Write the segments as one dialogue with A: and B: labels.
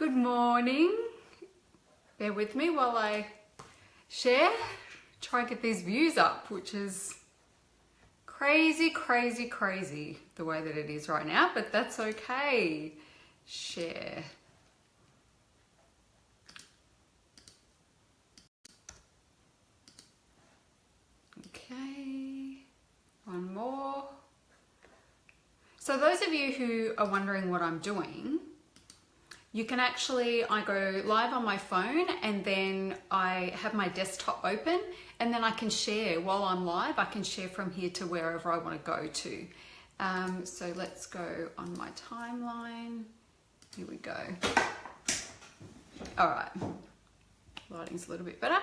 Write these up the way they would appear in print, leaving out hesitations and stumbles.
A: Good morning. Bear with me while I share. Try and get these views up, which is crazy the way that it is right now, but that's okay. Share. Okay, one more. So those of you who are wondering what I'm doing, you can actually, I go live on my phone and then I have my desktop open and then I can share while I'm live. I can share from here to wherever I want to go to. So let's go on my timeline. Here we go. All right, lighting's a little bit better.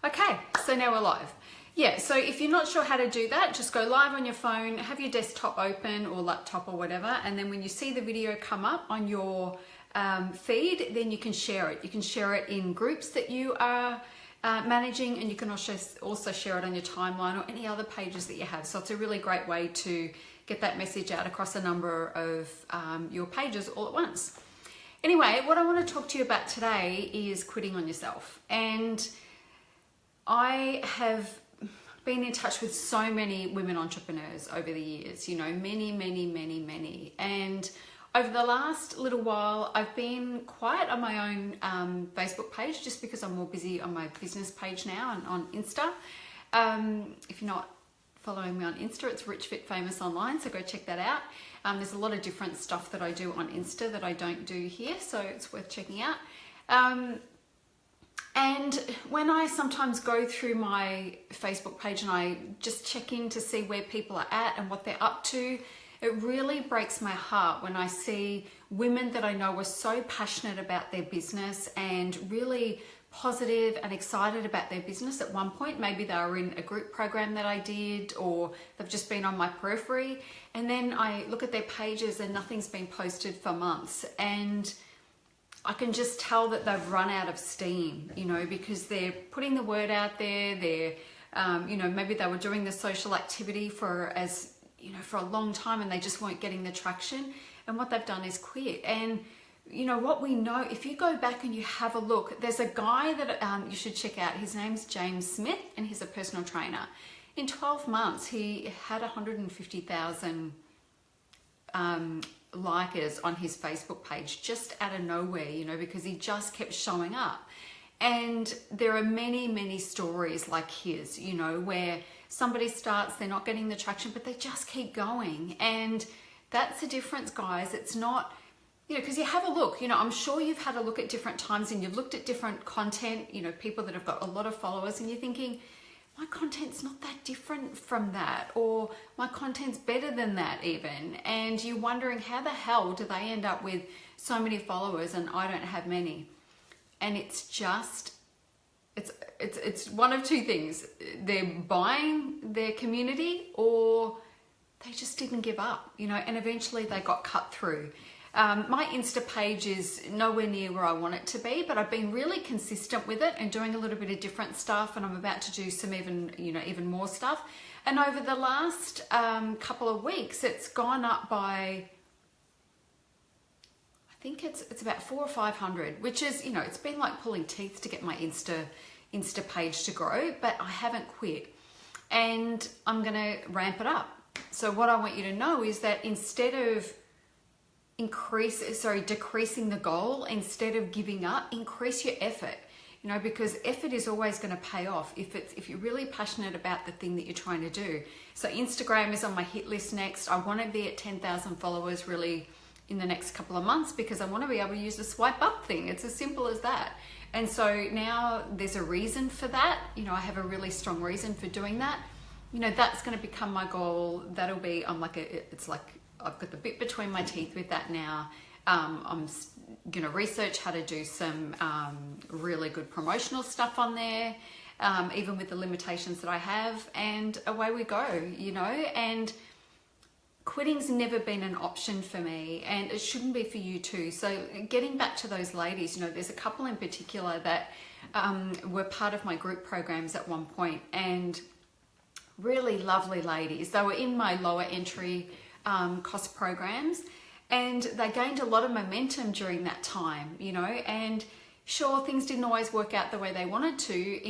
A: Okay, so now we're live. Yeah, so if you're not sure how to do that, just go live on your phone, have your desktop open or laptop or whatever, and then when you see the video come up on your feed, then you can share it. You can share it in groups that you are managing, and you can also share it on your timeline or any other pages that you have. So it's a really great way to get that message out across a number of your pages all at once. Anyway, what I want to talk to you about today is quitting on yourself. And I have been in touch with so many women entrepreneurs over the years, you know, many. And over the last little while, I've been quiet on my own Facebook page just because I'm more busy on my business page now and on Insta. If you're not following me on Insta, it's Rich Fit Famous Online, so go check that out. There's a lot of different stuff that I do on Insta that I don't do here, so it's worth checking out. And when I sometimes go through my Facebook page and I just check in to see where people are at and what they're up to, it really breaks my heart when I see women that I know are so passionate about their business and really positive and excited about their business at one point. Maybe they were in a group program that I did, or they've just been on my periphery. And then I look at their pages and nothing's been posted for months. And I can just tell that they've run out of steam, you know, because they're putting the word out there. They're, you know, maybe they were doing the social activity for a long time and they just weren't getting the traction. And what they've done is quit. And, you know, what we know, if you go back and you have a look, there's a guy that you should check out. His name's James Smith and he's a personal trainer. In 12 months, he had 150,000 likers on his Facebook page just out of nowhere, you know, because he just kept showing up. And there are many stories like his, you know, where somebody starts, they're not getting the traction, but they just keep going. And that's the difference, guys. It's not, you know, because you have a look, you know, I'm sure you've had a look at different times and you've looked at different content, you know, people that have got a lot of followers, and you're thinking, my content's not that different from that, or my content's better than that even. And you're wondering, how the hell do they end up with so many followers and I don't have many? And it's just, it's one of two things. They're buying their community, or they just didn't give up, you know, and eventually they got cut through. My Insta page is nowhere near where I want it to be, but I've been really consistent with it and doing a little bit of different stuff, and I'm about to do some even more stuff. And over the last couple of weeks, it's gone up by, I think it's about 400 or 500, which is, you know, it's been like pulling teeth to get my Insta page to grow, but I haven't quit, and I'm gonna ramp it up. So what I want you to know is that instead of decreasing the goal, instead of giving up, increase your effort, you know, because effort is always going to pay off if you're really passionate about the thing that you're trying to do. So Instagram is on my hit list next. I want to be at 10,000 followers really in the next couple of months, because I want to be able to use the swipe up thing. It's as simple as that. And so now there's a reason for that. You know, I have a really strong reason for doing that. You know, that's going to become my goal. That'll be, it's like, I've got the bit between my teeth with that now. I'm going to research how to do some really good promotional stuff on there, even with the limitations that I have, and away we go, you know. And quitting's never been an option for me, and it shouldn't be for you too. So getting back to those ladies, you know, there's a couple in particular that were part of my group programs at one point, and really lovely ladies. They were in my lower entry cost programs, And they gained a lot of momentum during that time, you know, and sure, things didn't always work out the way they wanted to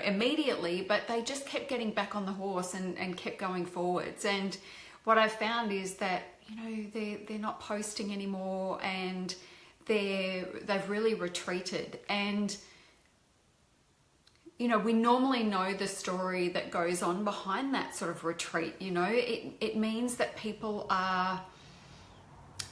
A: immediately, but they just kept getting back on the horse and kept going forwards. And what I've found is that, you know, they're not posting anymore, and they've really retreated. And you know, we normally know the story that goes on behind that sort of retreat. You know, it means that people are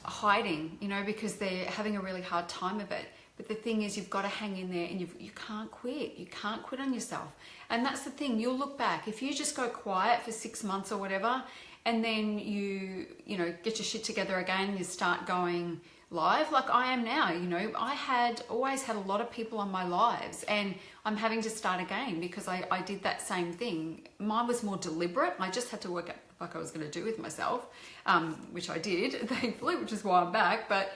A: hiding, you know, because they're having a really hard time of it. But the thing is, you've got to hang in there, and you can't quit. You can't quit on yourself. And that's the thing. You'll look back. If you just go quiet for 6 months or whatever, and then you know, get your shit together again, and you start going live like I am now. You know, I had always had a lot of people on my lives, and I'm having to start again because I did that same thing. Mine was more deliberate. I just had to work out what I was going to do with myself, which I did, thankfully, which is why I'm back. But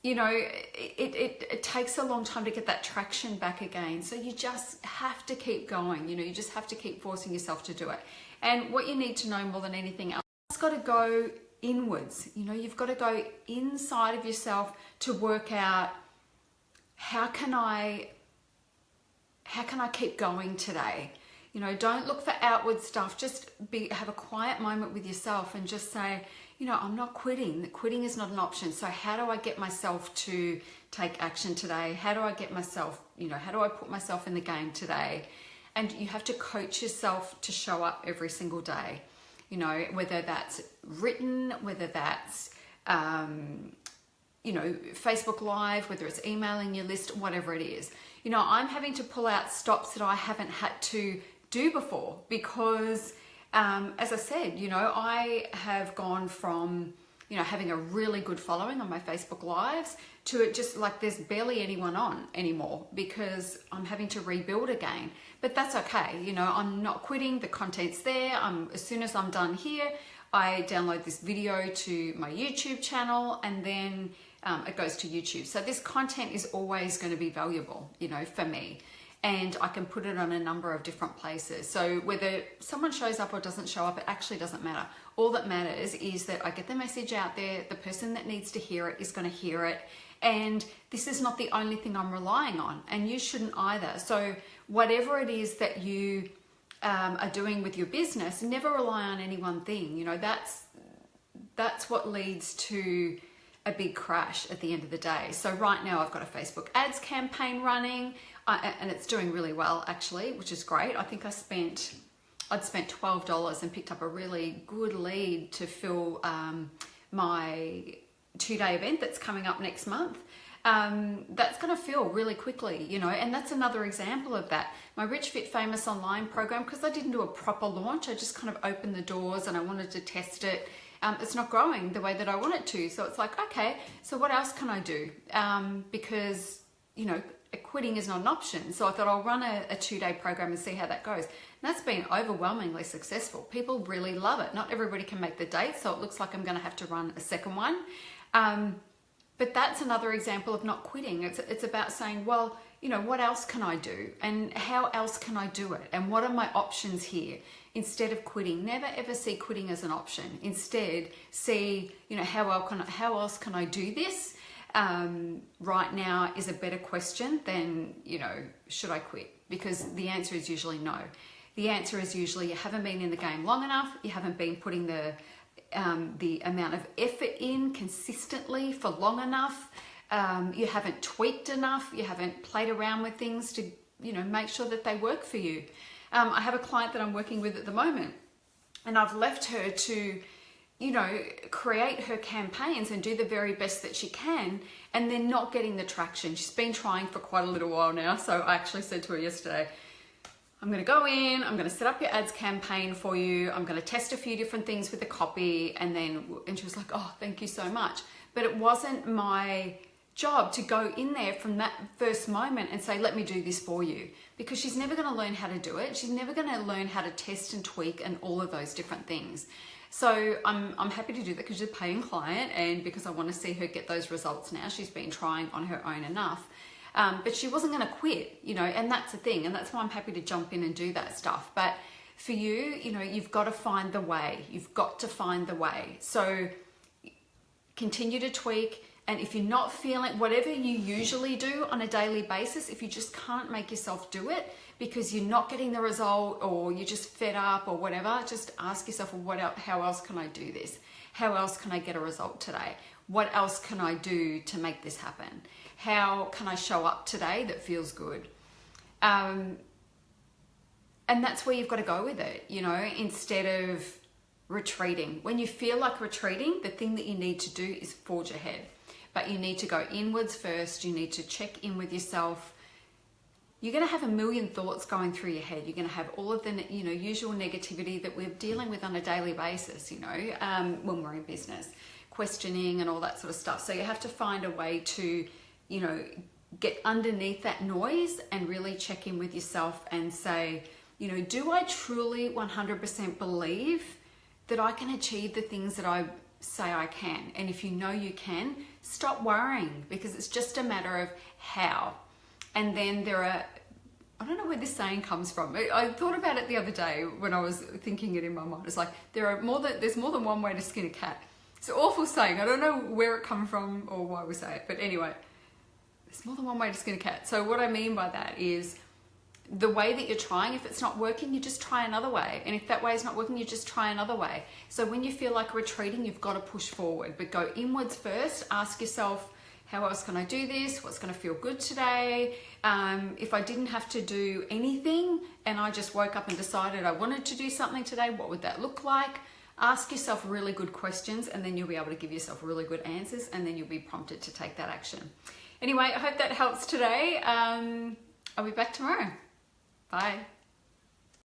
A: you know, it takes a long time to get that traction back again. So you just have to keep going. You know, you just have to keep forcing yourself to do it. And what you need to know more than anything else, it's got to go inwards. You know, you've got to go inside of yourself to work out, how can I keep going today? You know, don't look for outward stuff. Just have a quiet moment with yourself and just say, you know, I'm not quitting. Quitting is not an option. So how do I get myself to take action today? How do I get myself, you know, how do I put myself in the game today? And you have to coach yourself to show up every single day. You know, whether that's written, whether that's, you know, Facebook Live, whether it's emailing your list, whatever it is. You know, I'm having to pull out stops that I haven't had to do before because, as I said, you know, I have gone from, you know, having a really good following on my Facebook Lives to it just like there's barely anyone on anymore because I'm having to rebuild again. But that's okay. You know, I'm not quitting. The content's there. As soon as I'm done here, I download this video to my YouTube channel, and then it goes to YouTube. So this content is always going to be valuable, you know, for me. And I can put it on a number of different places. So whether someone shows up or doesn't show up, it actually doesn't matter. All that matters is that I get the message out there. The person that needs to hear it is going to hear it. And this is not the only thing I'm relying on, and you shouldn't either. So whatever it is that you are doing with your business, never rely on any one thing. You know, that's what leads to a big crash at the end of the day. So right now I've got a Facebook ads campaign running, and it's doing really well actually, which is great. I think I'd spent $12 and picked up a really good lead to fill my 2-day event that's coming up next month. That's going to fill really quickly, you know, and that's another example of that. My Rich Fit Famous online program, because I didn't do a proper launch, I just kind of opened the doors and I wanted to test it. It's not growing the way that I want it to. So it's like, okay, so what else can I do? Because, you know, quitting is not an option. So I thought I'll run a 2-day program and see how that goes. And that's been overwhelmingly successful. People really love it. Not everybody can make the date, so it looks like I'm going to have to run a second one. But that's another example of not quitting. It's about saying, well, you know, what else can I do? And how else can I do it? And what are my options here? Instead of quitting, never ever see quitting as an option. Instead, see, you know, how else can I do this? Right now is a better question than, you know, should I quit? Because the answer is usually no. The answer is usually you haven't been in the game long enough. You haven't been putting the amount of effort in consistently for long enough. You haven't tweaked enough. You haven't played around with things to, you know, make sure that they work for you. I have a client that I'm working with at the moment, and I've left her to, you know, create her campaigns and do the very best that she can, and they're not getting the traction. She's been trying for quite a little while now. So I actually said to her yesterday, I'm going to go in, I'm going to set up your ads campaign for you. I'm going to test a few different things with the copy. And she was like, oh, thank you so much. But it wasn't my job to go in there from that first moment and say, let me do this for you, because she's never going to learn how to do it. She's never going to learn how to test and tweak and all of those different things. So I'm happy to do that because she's a paying client, and because I want to see her get those results now. She's been trying on her own enough. But she wasn't going to quit, you know, and that's the thing. And that's why I'm happy to jump in and do that stuff. But for you, you know, you've got to find the way. You've got to find the way. So continue to tweak. And if you're not feeling whatever you usually do on a daily basis, if you just can't make yourself do it because you're not getting the result or you're just fed up or whatever, just ask yourself, well, what else, how else can I do this? How else can I get a result today? What else can I do to make this happen? How can I show up today that feels good? And that's where you've got to go with it, you know, instead of retreating. When you feel like retreating, the thing that you need to do is forge ahead. But you need to go inwards first. You need to check in with yourself. You're going to have a million thoughts going through your head. You're going to have all of the, you know, usual negativity that we're dealing with on a daily basis, you know, when we're in business, questioning and all that sort of stuff. So you have to find a way to, you know, get underneath that noise and really check in with yourself and say, you know, do I truly 100% believe that I can achieve the things that I say I can? And if you know you can, stop worrying, because it's just a matter of how. And then there are, I don't know where this saying comes from. I thought about it the other day when I was thinking it in my mind. It's like, there's more than one way to skin a cat. It's an awful saying. I don't know where it comes from or why we say it, but anyway, there's more than one way to skin a cat. So what I mean by that is, the way that you're trying, if it's not working, you just try another way. And if that way is not working, you just try another way. So when you feel like retreating, you've got to push forward, but go inwards first. Ask yourself, how else can I do this? What's going to feel good today? If I didn't have to do anything and I just woke up and decided I wanted to do something today, what would that look like? Ask yourself really good questions, and then you'll be able to give yourself really good answers, and then you'll be prompted to take that action. Anyway, I hope that helps today. I'll be back tomorrow. Bye.